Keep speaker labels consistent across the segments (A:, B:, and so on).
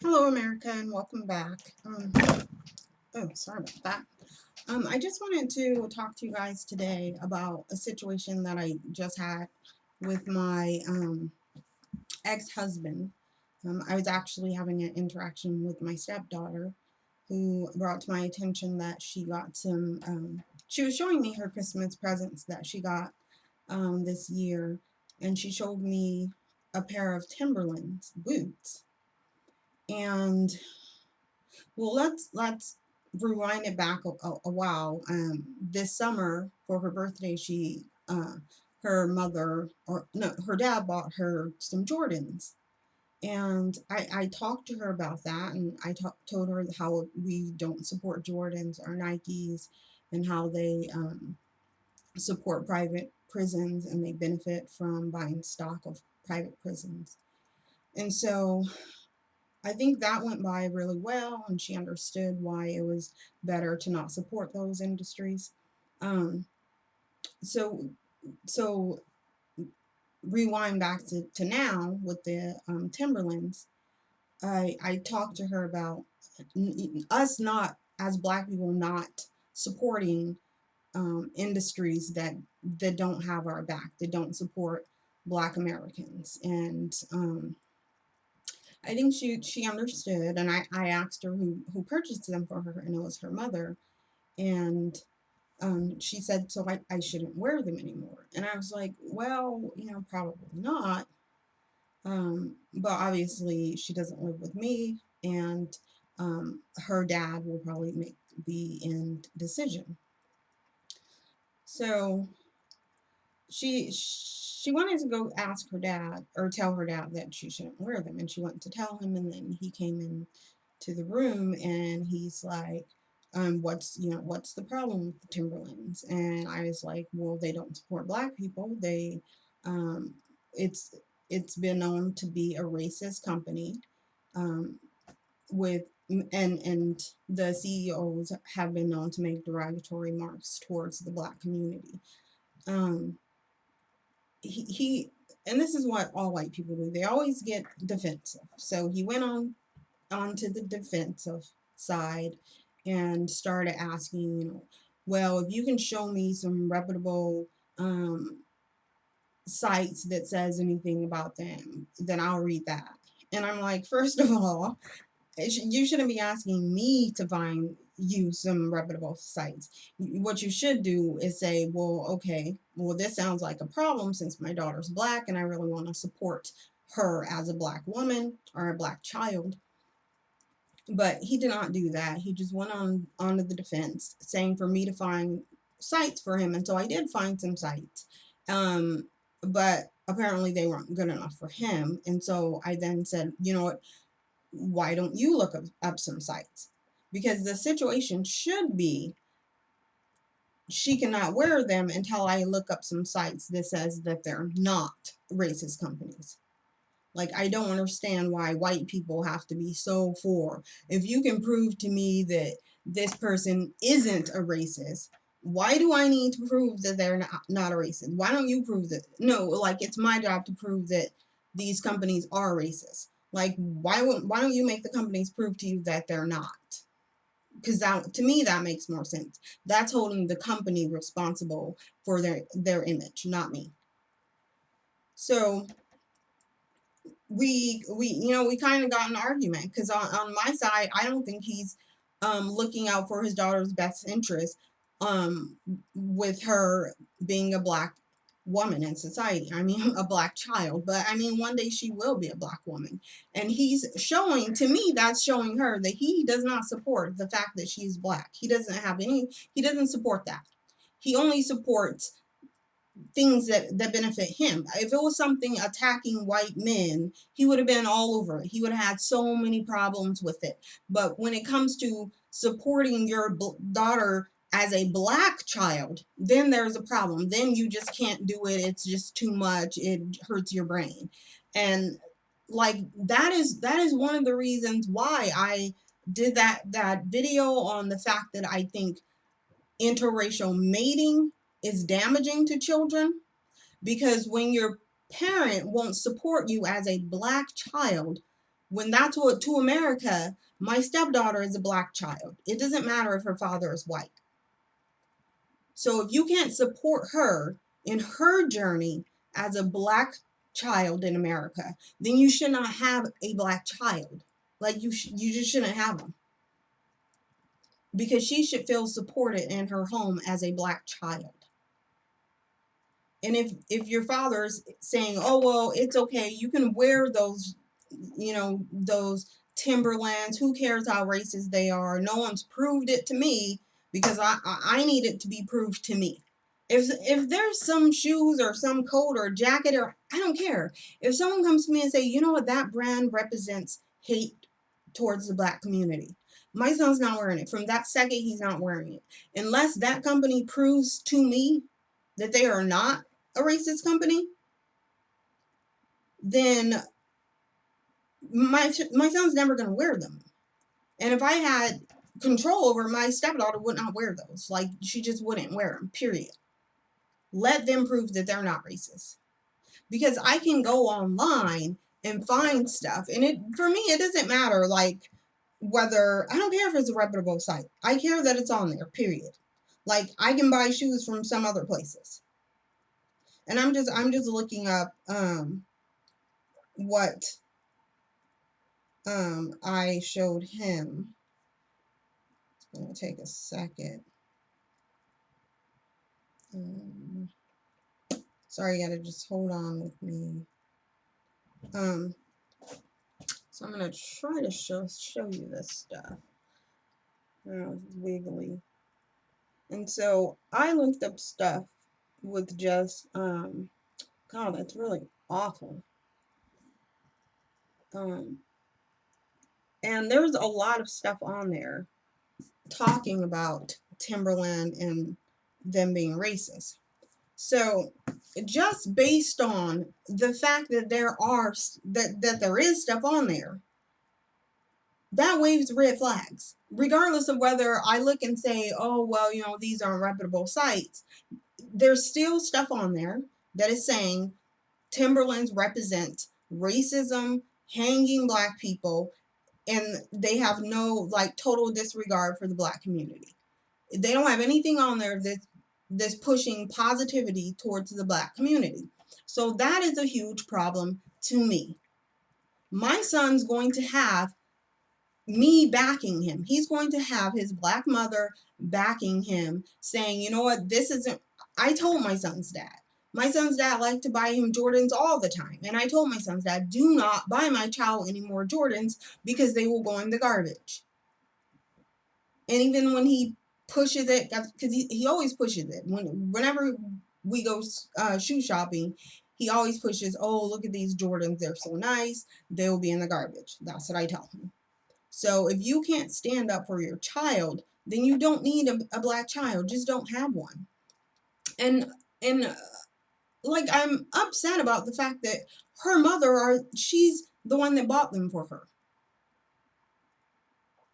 A: Hello, America, and welcome back. Oh, sorry about that. I just wanted to talk to you guys today about a situation that I just had with my ex-husband. I was actually having an interaction with my stepdaughter, who brought to my attention that she got some. She was showing me her Christmas presents that she got this year, and she showed me a pair of Timberlands boots. And well, let's rewind it back a while. This summer for her birthday, her mother, or no, her dad bought her some Jordans, and I talked to her about that, and told her how we don't support Jordans or Nikes, and how they support private prisons and they benefit from buying stock of private prisons. And so I think that went by really well, and she understood why it was better to not support those industries. Um, so, so rewind back to now with the Timberlands. I talked to her about us not, as Black people, not supporting industries that don't have our back, that don't support Black Americans, and I think she understood, and I asked her who purchased them for her, and it was her mother. And she said, so I shouldn't wear them anymore. And I was like, well, probably not. But obviously, she doesn't live with me, and her dad will probably make the end decision. So she wanted to go ask her dad, or tell her dad, that she shouldn't wear them, and she went to tell him, and then he came in to the room, and he's like, what's the problem with the Timberlands? And I was like, well, they don't support Black people. Um it's it's been known to be a racist company, um with and the CEOs have been known to make derogatory marks towards the Black community. um he and this is what all white people do. They always get defensive. So he went onto the defensive side and started asking, well, if you can show me some reputable um, sites that says anything about them, then I'll read that. And I'm like, first of all, you shouldn't be asking me to find you some reputable sites. What you should do is say, well, okay, well, this sounds like a problem since my daughter's Black and I really want to support her as a Black woman or a Black child. But he did not do that. He just went onto the defense, saying for me to find sites for him. And so I did find some sites. Um, but apparently they weren't good enough for him. And so I then said, you know what, why don't you look up some sites? Because the situation should be she cannot wear them until I look up some sites that says that they're not racist companies. Like, I don't understand why white people have to be so for. If you can prove to me that this person isn't a racist, why do I need to prove that they're not a racist? Why don't you prove that? No, like, it's my job to prove that these companies are racist. Like, why don't you make the companies prove to you that they're not? Because that, to me, that makes more sense. That's holding the company responsible for their image, not me. So we kind of got an argument, because on my side, I don't think he's looking out for his daughter's best interest, with her being a Black woman in society. I mean, a Black child, but I mean, one day she will be a Black woman. And he's showing, to me, that's showing her that he does not support the fact that she's Black. He doesn't support that. He only supports things that benefit him. If it was something attacking white men, he would have been all over it. He would have had so many problems with it. But when it comes to supporting your daughter as a Black child, then there's a problem. Then you just can't do it. It's just too much. It hurts your brain. And like, that is one of the reasons why I did that video on the fact that I think interracial mating is damaging to children. Because when your parent won't support you as a Black child, When that's what to America, my stepdaughter is a black child. It doesn't matter if her father is white. So if you can't support her in her journey as a black child in America, then you should not have a black child. Like you just shouldn't have them, because she should feel supported in her home as a black child. And if your father's saying, "Oh well, it's okay, you can wear those, those Timberlands. Who cares how racist they are? No one's proved it to me because I need it to be proved to me." If there's some shoes or some coat or jacket, or I don't care. If someone comes to me and say, "You know what, that brand represents hate towards the black community," my son's not wearing it. From that second, he's not wearing it unless that company proves to me that they are not a racist company. Then my son's never going to wear them. And if I had control over, my stepdaughter would not wear those. Like, she just wouldn't wear them, period. Let them prove that they're not racist. Because I can go online and find stuff. And for me, it doesn't matter, like, whether, I don't care if it's a reputable site. I care that it's on there, period. Like, I can buy shoes from some other places. And I'm just looking up what I showed him. It's going to take a second. Sorry, you got to just hold on with me. So I'm going to try to show you this stuff. Wiggly. And so I looked up stuff with just, God, that's really awful. And there's a lot of stuff on there talking about Timberland and them being racist. So just based on the fact that there is stuff on there, that waves red flags. Regardless of whether I look and say, "Oh, well, these aren't reputable sites," there's still stuff on there that is saying Timberlands represent racism, hanging black people, and they have no, like, total disregard for the black community. They don't have anything on there that's pushing positivity towards the black community. So that is a huge problem to me. My son's going to have me backing him. He's going to have his black mother backing him, saying, "You know what, this isn't," I told my son's dad. My son's dad liked to buy him Jordans all the time. And I told my son's dad, "Do not buy my child any more Jordans because they will go in the garbage." And even when he pushes it, because he always pushes it. Whenever we go shoe shopping, he always pushes, "Oh, look at these Jordans. They're so nice. They'll be in the garbage." That's what I tell him. So if you can't stand up for your child, then you don't need a black child. Just don't have one. And like, I'm upset about the fact that her mother, she's the one that bought them for her.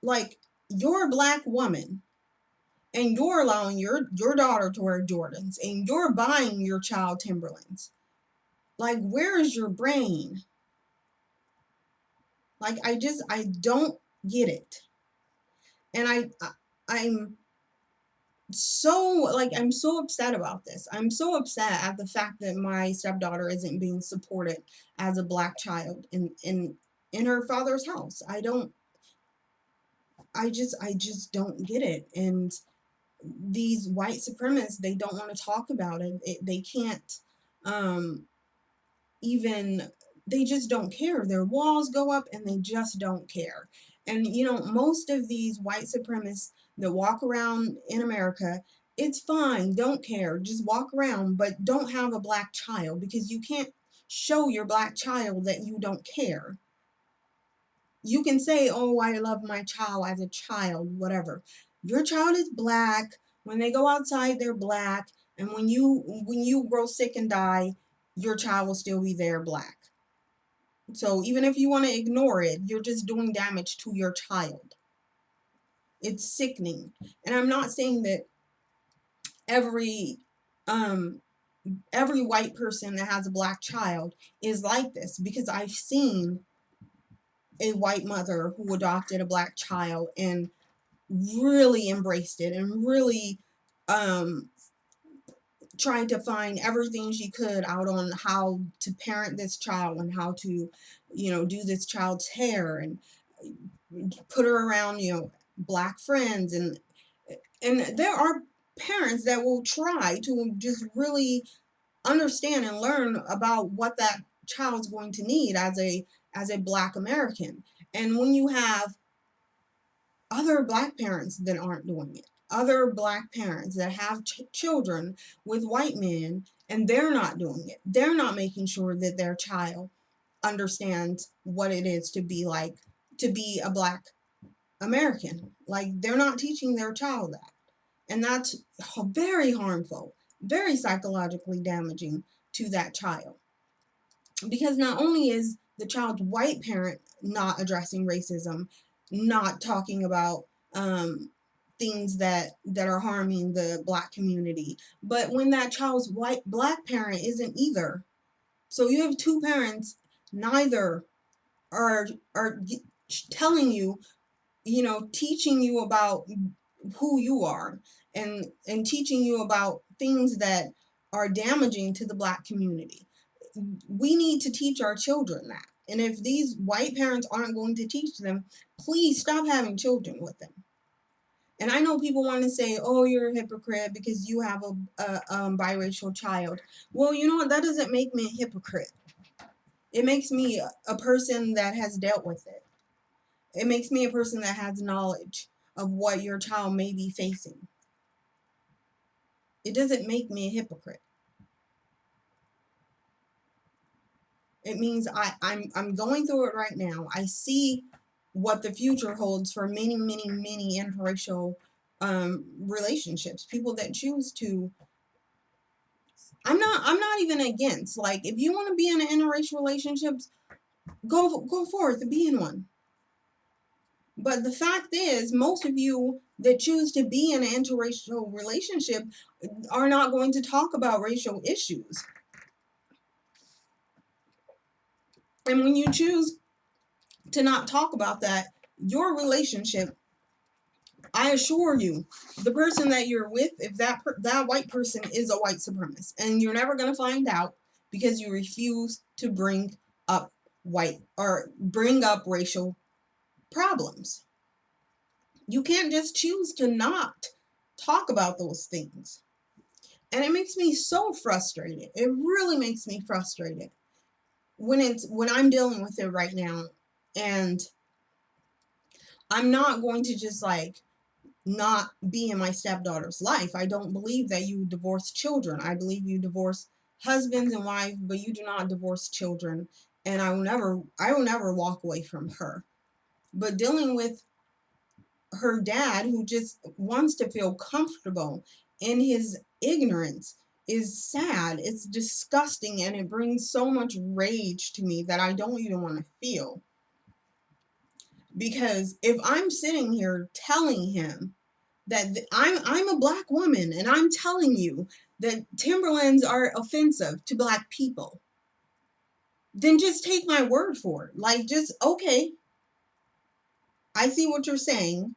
A: Like, you're a black woman and you're allowing your daughter to wear Jordans and you're buying your child Timberlands. Like, where is your brain? Like, I don't get it. And I'm so, like, I'm so upset about this. I'm so upset at the fact that my stepdaughter isn't being supported as a black child in her father's house. I just don't get it. And these white supremacists, they don't want to talk about it. They can't even, they just don't care. Their walls go up and they just don't care. And most of these white supremacists that walk around in America, it's fine, don't care, just walk around, but don't have a black child, because you can't show your black child that you don't care. You can say, "Oh, I love my child as a child," whatever. Your child is black. When they go outside, they're black. And when you grow sick and die, your child will still be there black. So even if you want to ignore it, you're just doing damage to your child. It's sickening. And I'm not saying that every white person that has a black child is like this, because I've seen a white mother who adopted a black child and really embraced it and really um, tried to find everything she could out on how to parent this child and how to, do this child's hair and put her around, black friends. And there are parents that will try to just really understand and learn about what that child's going to need as a black American. And when you have other black parents that aren't doing it, other black parents that have children with white men, and they're not doing it, they're not making sure that their child understands what it is to be like, to be a black American. Like, they're not teaching their child that. And that's very harmful, very psychologically damaging to that child. Because not only is the child's white parent not addressing racism, not talking about things that are harming the black community, but when that child's black parent isn't either. So you have two parents, neither are telling you, teaching you about who you are, and teaching you about things that are damaging to the black community. We need to teach our children that. And if these white parents aren't going to teach them, please stop having children with them. And I know people want to say, oh, you're a hypocrite because you have a biracial child. Well, you know what? That doesn't make me a hypocrite. It makes me a person that has dealt with it. It makes me a person that has knowledge of what your child may be facing. It doesn't make me a hypocrite. It means I'm going through it right now. I see what the future holds for many, many, many interracial relationships. People that choose to. I'm not even against. Like, if you want to be in an interracial relationships, go forth and be in one. But the fact is, most of you that choose to be in an interracial relationship are not going to talk about racial issues. And when you choose to not talk about that, your relationship, I assure you, the person that you're with, if that white person is a white supremacist, and you're never going to find out because you refuse to bring up racial problems. You can't just choose to not talk about those things. And it makes me so frustrated. It really makes me frustrated when I'm dealing with it right now. And I'm not going to just not be in my stepdaughter's life. I don't believe that you divorce children. I believe you divorce husbands and wives, but you do not divorce children. And I will never walk away from her. But dealing with her dad, who just wants to feel comfortable in his ignorance, is sad. It's disgusting, and it brings so much rage to me that I don't even want to feel. Because if I'm sitting here telling him that I'm a black woman and I'm telling you that Timberlands are offensive to black people, then just take my word for it. Like, just, okay, I see what you're saying.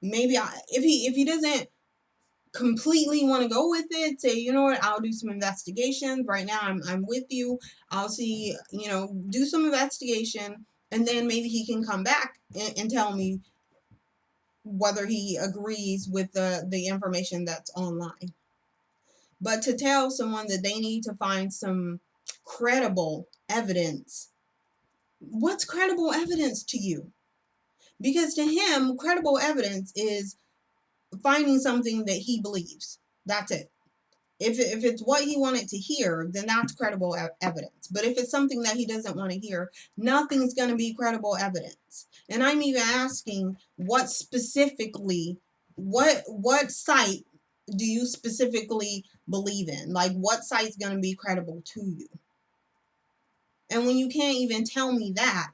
A: Maybe if he doesn't completely want to go with it, say, you know what, I'll do some investigations. Right now I'm with you. I'll see, do some investigation, and then maybe he can come back and tell me whether he agrees with the information that's online. But to tell someone that they need to find some credible evidence, what's credible evidence to you? Because to him, credible evidence is finding something that he believes. That's it. If it's what he wanted to hear, then that's credible evidence. But if it's something that he doesn't want to hear, nothing's going to be credible evidence. And I'm even asking, what specifically, what site do you specifically believe in? Like, what site's going to be credible to you? And when you can't even tell me that,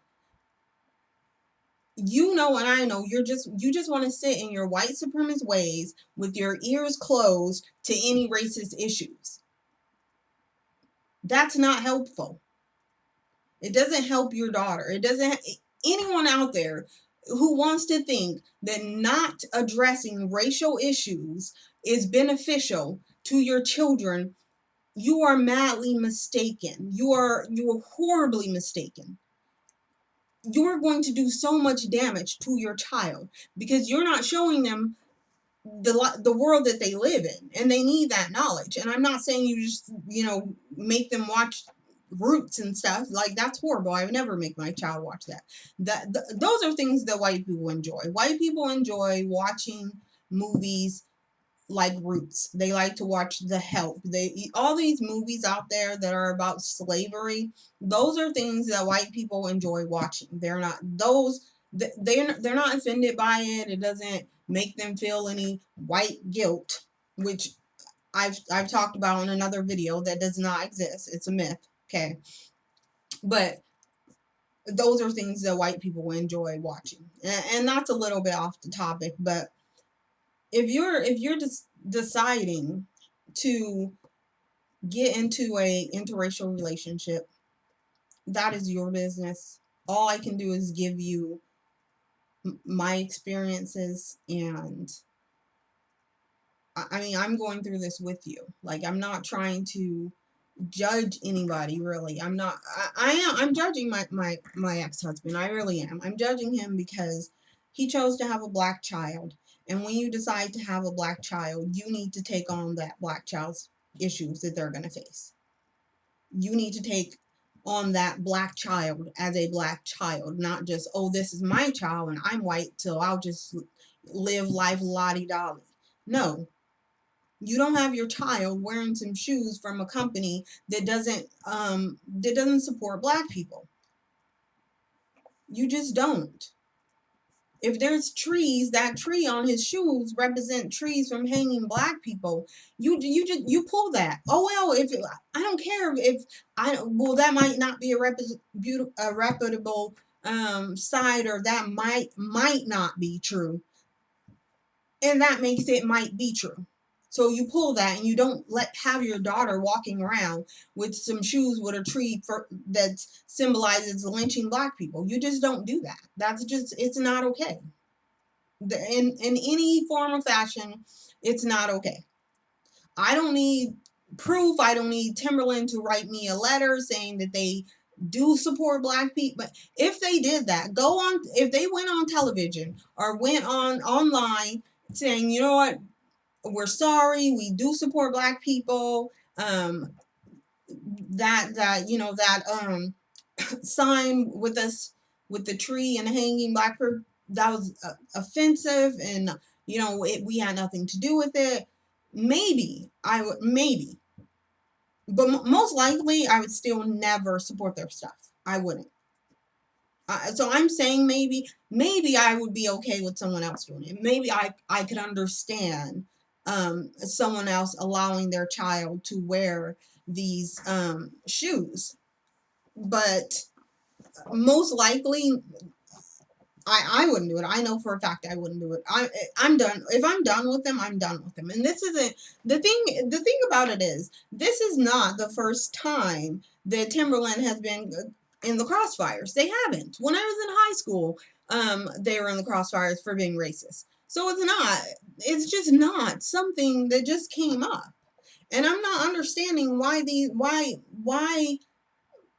A: you know, and I know, you just want to sit in your white supremacist ways with your ears closed to any racist issues. That's not helpful. It doesn't help your daughter. It doesn't, anyone out there who wants to think that not addressing racial issues is beneficial to your children, you are madly mistaken. You are horribly mistaken. You are going to do so much damage to your child because you're not showing them the world that they live in, and they need that knowledge. And I'm not saying you just, make them watch Roots and stuff. Like, that's horrible. I would never make my child watch that. Those are things that white people enjoy. White people enjoy watching movies like Roots. They like to watch The Help. All these movies out there that are about slavery, those are things that white people enjoy watching. They're not they're not offended by it. It doesn't make them feel any white guilt, which I've talked about in another video. That does not exist. It's a myth. Okay. But those are things that white people enjoy watching. And that's a little bit off the topic, but if you're just deciding to get into a interracial relationship, that is your business. All I can do is give you my experiences, and I mean, I'm going through this with you. Like, I'm not trying to judge anybody, really. I'm judging my ex-husband. I really am. I'm judging him because he chose to have a black child. And when you decide to have a black child, you need to take on that black child's issues that they're going to face. You need to take on that black child as a black child, not just, oh, this is my child and I'm white, so I'll just live life lottie-dolly. No, you don't have your child wearing some shoes from a company that doesn't support black people. You just don't. If there's trees, that tree on his shoes represent trees from hanging black people. You pull that. Oh well, if I don't care if that might not be a reputable side, or that might not be true, and that makes it might be true. So you pull that, and you don't have your daughter walking around with some shoes with a tree that symbolizes lynching black people. You just don't do that. It's not okay. In any form or fashion, it's not okay. I don't need proof. I don't need Timberland to write me a letter saying that they do support black people. But if they did that, if they went on television or went online saying, you know what, we're sorry, we do support black people, sign with us with the tree and hanging black person, that was offensive, and we had nothing to do with it. Maybe I would, but most likely I would still never support their stuff. I wouldn't. So I'm saying maybe I would be okay with someone else doing it. Maybe I could understand someone else allowing their child to wear these shoes, but most likely I wouldn't do it. I know for a fact I wouldn't do it. I'm done. If I'm done with them, I'm done with them. And this isn't the thing. The thing about it is, this is not the first time that Timberland has been in the crossfires. They haven't. When I was in high school, they were in the crossfires for being racist. So it's not. It's just not something that just came up. And I'm not understanding why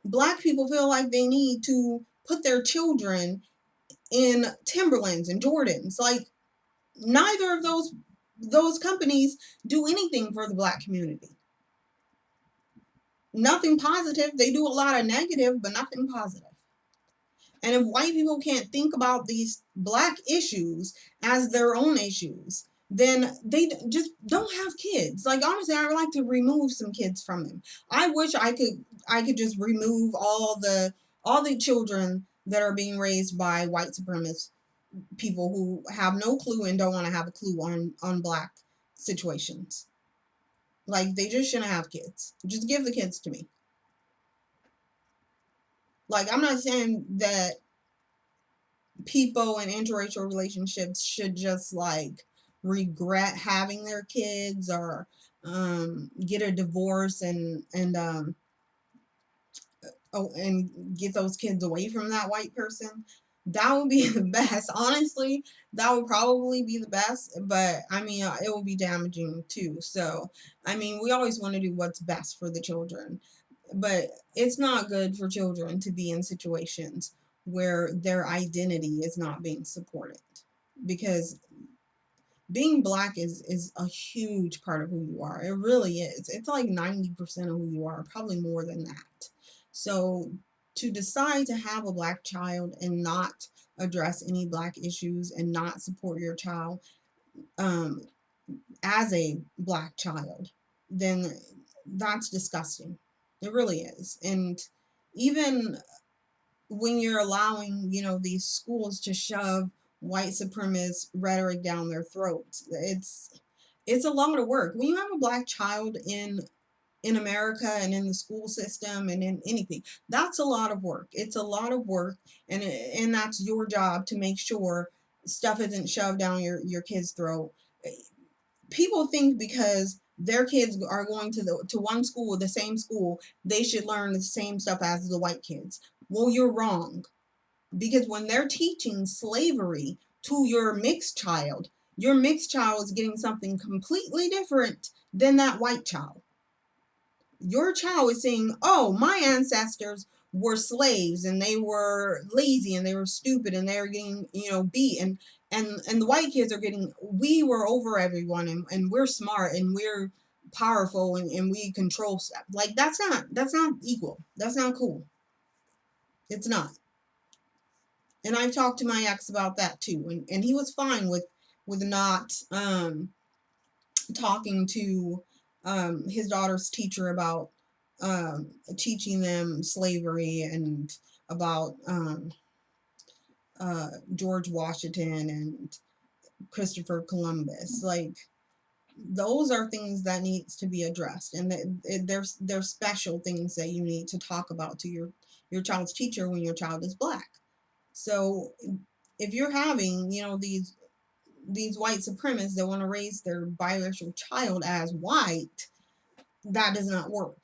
A: black people feel like they need to put their children in Timberlands and Jordans. Like, neither of those companies do anything for the black community. Nothing positive. They do a lot of negative, but nothing positive. And if white people can't think about these black issues as their own issues, then they just don't have kids. Like, honestly, I would like to remove some kids from them. I wish I could just remove all the children that are being raised by white supremacist people who have no clue and don't want to have a clue on black situations. Like, they just shouldn't have kids. Just give the kids to me. Like, I'm not saying that people in interracial relationships should just like regret having their kids, or get a divorce and oh, and get those kids away from that white person, that would be the best. Honestly, that would probably be the best, but I mean, it will be damaging too. So, I mean, we always want to do what's best for the children, but it's not good for children to be in situations where their identity is not being supported, because being black is a huge part of who you are. It really is. It's like 90% of who you are, probably more than that. So to decide to have a black child and not address any black issues and not support your child um, as a black child, then that's disgusting. It really is. And even when you're allowing, these schools to shove white supremacist rhetoric down their throats, it's a lot of work. When you have a black child in America and in the school system and in anything, that's a lot of work. It's a lot of work, and that's your job to make sure stuff isn't shoved down your kid's throat. People think because their kids are going to one school, the same school, they should learn the same stuff as the white kids. Well, you're wrong, because when they're teaching slavery to your mixed child is getting something completely different than that white child. Your child is saying, oh, my ancestors were slaves and they were lazy and they were stupid and they were getting, beat, and the white kids are getting, we were over everyone, and we're smart and we're powerful, and we control stuff. Like, that's not equal. That's not cool. It's not. And I've talked to my ex about that too, and he was fine with not talking to his daughter's teacher about teaching them slavery and about George Washington and Christopher Columbus. Like, those are things that needs to be addressed, and there's special things that you need to talk about to your child's teacher when your child is black. So if you're having, these white supremacists that want to raise their biracial child as white, that does not work.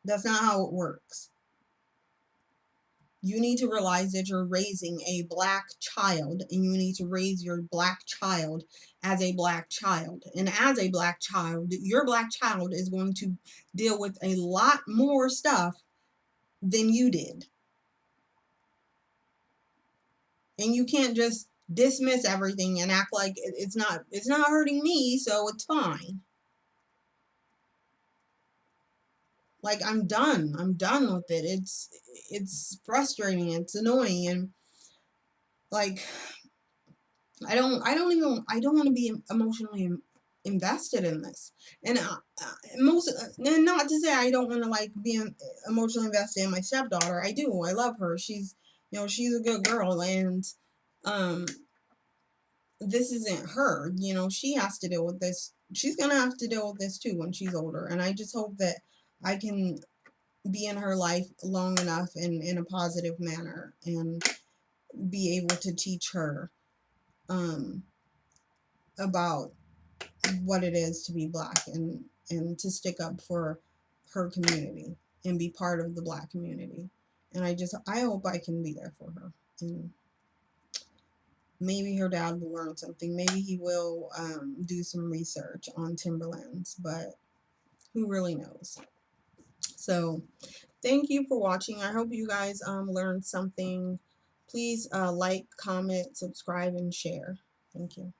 A: That's not how it works. You need to realize that you're raising a black child, and you need to raise your black child as a black child. And as a black child, your black child is going to deal with a lot more stuff than you did. And you can't just dismiss everything and act like it's not hurting me, so it's fine. Like, I'm done with it. It's frustrating, it's annoying, and like, I don't want to be emotionally invested in this. And not to say I don't want to like be emotionally invested in my stepdaughter. I do. I love her. She's a good girl, and um this isn't her. She has to deal with this. She's gonna have to deal with this too when she's older. And I just hope that I can be in her life long enough and in a positive manner, and be able to teach her about what it is to be black, and to stick up for her community and be part of the black community. And I hope I can be there for her. And maybe her dad will learn something. Maybe he will do some research on timberlands, but who really knows? So thank you for watching. I hope you guys learned something. Please like, comment, subscribe, and share. Thank you.